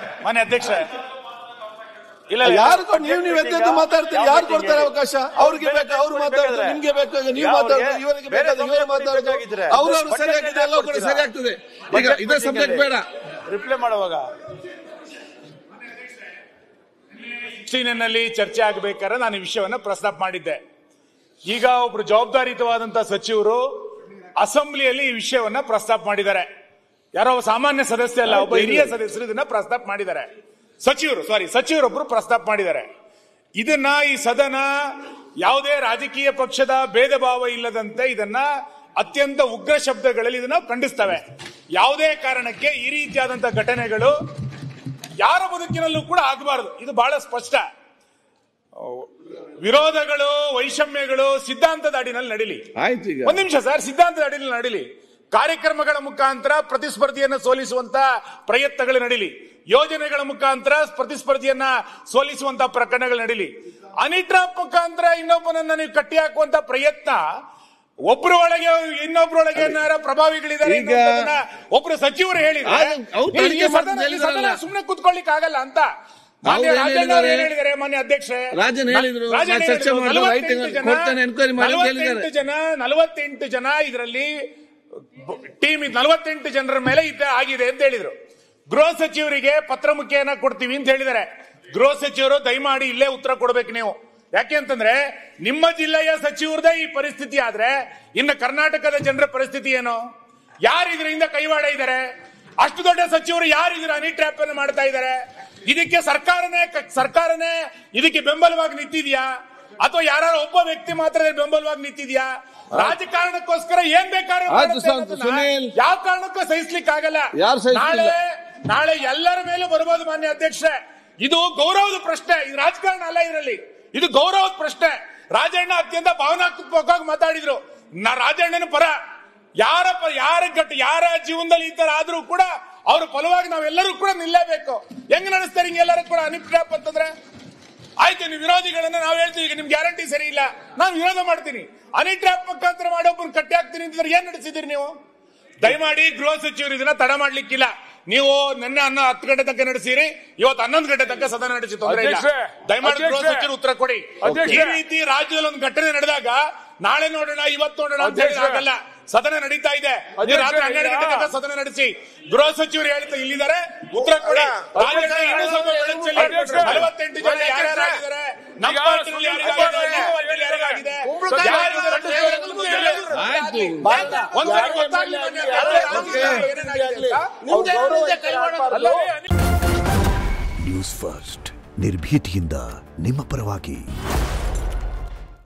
ಮಾನ್ಯ ಅಧ್ಯಕ್ಷ, ಇಲ್ಲ ಯಾರು ನೀವು ಎದ್ದು ಮಾತಾಡ್ತೀರಿ? ಯಾರು ಕೊಡ್ತಾರೆ ಅವಕಾಶ? ಅವ್ರಿಗೆ ಬೇಕಾ ಅವ್ರು ಮಾತಾಡ್ತಾರೆ, ನಿಮ್ಗೆ ಬೇಕಾಗ ನೀವು ಮಾತಾಡ್ತಾರೆ, ಇವರಿಗೆ ಬೇಕಾದ ಇವರು ಮಾತಾಡ್ತಾರೆ, ಅವ್ರು ಸರಿಯಾಗಿದೆ, ಎಲ್ಲ ಕಡೆ ಸರಿ ಆಗ್ತದೆ. ಈಗ ಇದೇ ಸಬ್ಜೆಕ್ಟ್ ಬೇಡ ರಿಪ್ಲೈ ಮಾಡುವಾಗ ನಲ್ಲಿ ಚರ್ಚೆ ಆಗಬೇಕಾದ್ರೆ ನಾನು ಈ ವಿಷಯವನ್ನ ಪ್ರಸ್ತಾಪ ಮಾಡಿದ್ದೆ. ಈಗ ಒಬ್ರು ಜವಾಬ್ದಾರಿಯುತವಾದಂತಹ ಸಚಿವರು ಅಸೆಂಬ್ಲಿಯಲ್ಲಿ ಈ ವಿಷಯವನ್ನ ಪ್ರಸ್ತಾಪ ಮಾಡಿದ್ದಾರೆ. ಯಾರೋ ಸಾಮಾನ್ಯ ಸದಸ್ಯ ಅಲ್ಲ, ಒಬ್ಬ ಹಿರಿಯ ಸದಸ್ಯರು ಇದನ್ನ ಪ್ರಸ್ತಾಪ ಮಾಡಿದ್ದಾರೆ. ಸಚಿವರೊಬ್ಬರು ಪ್ರಸ್ತಾಪ ಮಾಡಿದ್ದಾರೆ. ಇದನ್ನ ಈ ಸದನ ಯಾವುದೇ ರಾಜಕೀಯ ಪಕ್ಷದ ಭೇದ ಭಾವ ಇಲ್ಲದಂತೆ ಇದನ್ನ ಅತ್ಯಂತ ಉಗ್ರ ಶಬ್ದಗಳಲ್ಲಿ ಇದನ್ನ ಖಂಡಿಸ್ತವೆ. ಯಾವುದೇ ಕಾರಣಕ್ಕೆ ಈ ರೀತಿಯಾದಂತಹ ಘಟನೆಗಳು ಯಾರ ಬದುಕಿನಲ್ಲೂ ಕೂಡ ಆಗಬಾರದು. ಇದು ಬಹಳ ಸ್ಪಷ್ಟ. ವಿರೋಧಗಳು, ವೈಷಮ್ಯಗಳು ಸಿದ್ಧಾಂತದ ಅಡಿನಲ್ಲಿ ನಡೀಲಿ. ಒಂದ್ ನಿಮಿಷ ಸರ್, ಸಿದ್ಧಾಂತದ ಅಡಿನಲ್ಲಿ ನಡೀಲಿ. ಕಾರ್ಯಕ್ರಮಗಳ ಮುಖಾಂತರ ಪ್ರತಿಸ್ಪರ್ಧಿಯನ್ನು ಸೋಲಿಸುವಂತ ಪ್ರಯತ್ನಗಳು ನಡೀಲಿ. ಯೋಜನೆಗಳ ಮುಖಾಂತರ ಪ್ರತಿಸ್ಪರ್ಧಿಯನ್ನ ಸೋಲಿಸುವಂತಹ ಪ್ರಕರಣಗಳು ನಡೀಲಿ. ಹನಿ ಟ್ರ್ಯಾಪ್ ಮುಖಾಂತರ ಇನ್ನೊಬ್ಬನನ್ನ ನೀವು ಕಟ್ಟಿ ಹಾಕುವಂತ ಪ್ರಯತ್ನ, ಒಬ್ರು ಒಳಗೆ ಇನ್ನೊಬ್ರೊಳಗೆ ಪ್ರಭಾವಿಗಳಿದ್ದಾರೆ ಒಬ್ರು ಸಚಿವರು ಹೇಳಿದ್ದಾರೆ. ಸುಮ್ಮನೆ ಕುತ್ಕೊಳ್ಳಿಕ್ ಆಗಲ್ಲ ಅಂತ ಹೇಳಿದ್ದಾರೆ ಮಾನ್ಯ ಅಧ್ಯಕ್ಷರೇ. 48 ಜನ ಇದರಲ್ಲಿ ಟೀಮ್ 48 ಜನರ ಮೇಲೆ ಆಗಿದೆ ಅಂತ ಹೇಳಿದ್ರು. ಗೃಹ ಸಚಿವರಿಗೆ ಪತ್ರ ಮುಖೇನ ಕೊಡ್ತೀವಿ ಅಂತ ಹೇಳಿದ್ದಾರೆ. ಗೃಹ ಸಚಿವರು ದಯಮಾಡಿ ಇಲ್ಲೇ ಉತ್ತರ ಕೊಡ್ಬೇಕು ನೀವು. ಯಾಕೆ ಅಂತಂದ್ರೆ ನಿಮ್ಮ ಜಿಲ್ಲೆಯ ಸಚಿವರದೇ ಈ ಪರಿಸ್ಥಿತಿ ಆದ್ರೆ ಇನ್ನು ಕರ್ನಾಟಕದ ಜನರ ಪರಿಸ್ಥಿತಿ ಏನು? ಯಾರು ಇದರಿಂದ ಕೈವಾಡ ಇದ್ದಾರೆ? ಅಷ್ಟು ದೊಡ್ಡ ಸಚಿವರು ಯಾರು ಇದರ ಹನಿ ಟ್ರ್ಯಾಪ್ ಅನ್ನು ಮಾಡ್ತಾ ಇದ್ದಾರೆ? ಇದಕ್ಕೆ ಸರ್ಕಾರನೇ ಇದಕ್ಕೆ ಬೆಂಬಲವಾಗಿ ನಿಂತಿದ್ಯಾ ಅಥವಾ ಯಾರು ಒಬ್ಬ ವ್ಯಕ್ತಿ ಮಾತ್ರ ಬೆಂಬಲವಾಗಿ ನಿಂತಿದ್ಯಾ? ರಾಜಕಾರಣಕ್ಕೋಸ್ಕರ ಏನ್ ಬೇಕಾದ್ರೂ ಯಾವ ಕಾರಣಕ್ಕೂ ಸಹಿಸ್ಲಿಕ್ಕೆ ಆಗಲ್ಲ. ನಾಳೆ ಎಲ್ಲರ ಮೇಲೂ ಬರ್ಬೋದು ಮಾನ್ಯ ಅಧ್ಯಕ್ಷರೇ. ಇದು ಗೌರವದ ಪ್ರಶ್ನೆ, ಇದು ರಾಜಕಾರಣ ಅಲ್ಲ. ಇದರಲ್ಲಿ ಇದು ಗೌರವದ ಪ್ರಶ್ನೆ. ರಾಜಣ್ಣ ಅತ್ಯಂತ ಭಾವನಾತ್ಮಕವಾಗಿ ಮಾತಾಡಿದ್ರು. ರಾಜಣ್ಣನ ಪರ ಯಾರ ಜೀವನದಲ್ಲಿ ಈ ತರ ಆದ್ರೂ ಕೂಡ ಅವ್ರ ಫಲವಾಗಿ ನಾವೆಲ್ಲರೂ ಕೂಡ ನಿಲ್ಲೇಬೇಕು. ಹೆಂಗ್ ನಡೆಸ್ತಾರೆ ಹಿಂಗೆಲ್ಲರೂ ಕೂಡ ಹನಿ ಟ್ರ್ಯಾಪ್ ಅಂತಂದ್ರೆ? ಆಯ್ತು, ನೀವು ವಿರೋಧಿಗಳನ್ನ ನಾವು ಹೇಳ್ತೀವಿ, ಈಗ ನಿಮ್ ಗ್ಯಾರಂಟಿ ಸರಿ ಇಲ್ಲ, ನಾನು ವಿರೋಧ ಮಾಡ್ತೀನಿ. ಹನಿ ಟ್ರ್ಯಾಪ್ ಮುಖಾಂತರ ಮಾಡೋಬ್ಬರು ಕಟ್ಟಿ ಹಾಕ್ತೀನಿ ಅಂತಿದ್ರೆ ಏನ್ ನಡೆಸಿದಿರಿ ನೀವು? ದಯಮಾಡಿ ಗೃಹ ಸಚಿವರು ಇದನ್ನ ತಡ ಮಾಡ್ಲಿಕ್ಕಿಲ್ಲ. ನೀವು ನಿನ್ನೆ 10 ಗಂಟೆ ತನಕ ನಡೆಸಿರಿ, ಇವತ್ತು 11 ಗಂಟೆ ತನಕ ಸದನ ನಡೆಸಿ ತೊಂದರೆ ಇಲ್ಲ. ದಯಮಾಡಿ ಗೃಹ ಸಚಿವರು ಉತ್ತರ ಕೊಡಿ. ಈ ರೀತಿ ರಾಜ್ಯದಲ್ಲಿ ಒಂದು ಘಟನೆ ನಡೆದಾಗ ನಾಳೆ ನೋಡೋಣ ಇವತ್ತು ನೋಡೋಣ ಅಂತ ಹೇಳಿ ಆಗಲ್ಲ. ಸದನ ನಡೀತಾ ಇದೆ. ರಾತ್ರಿ 12 ಗಂಟೆ ತನಕ ಸದನ ನಡೆಸಿ. ಗೃಹ ಸಚಿವರು ಹೇಳ್ತಾ ಇಲ್ಲಿದ್ದಾರೆ, ಉತ್ತರ ಕೊಡಿ. 48 ಜನ ಯಾರ್ಯಾರಾಗಿದ್ದಾರೆ, ನಮ್ಮ ಪಾರ್ಟಿಯಲ್ಲಿ ಯಾರಿಗಾಗಿದೆ, ನ್ಯೂಸ್ ಫಸ್ಟ್ ನಿರ್ಭೀತಿಯಿಂದ ನಿಮ್ಮ ಪರವಾಗಿ.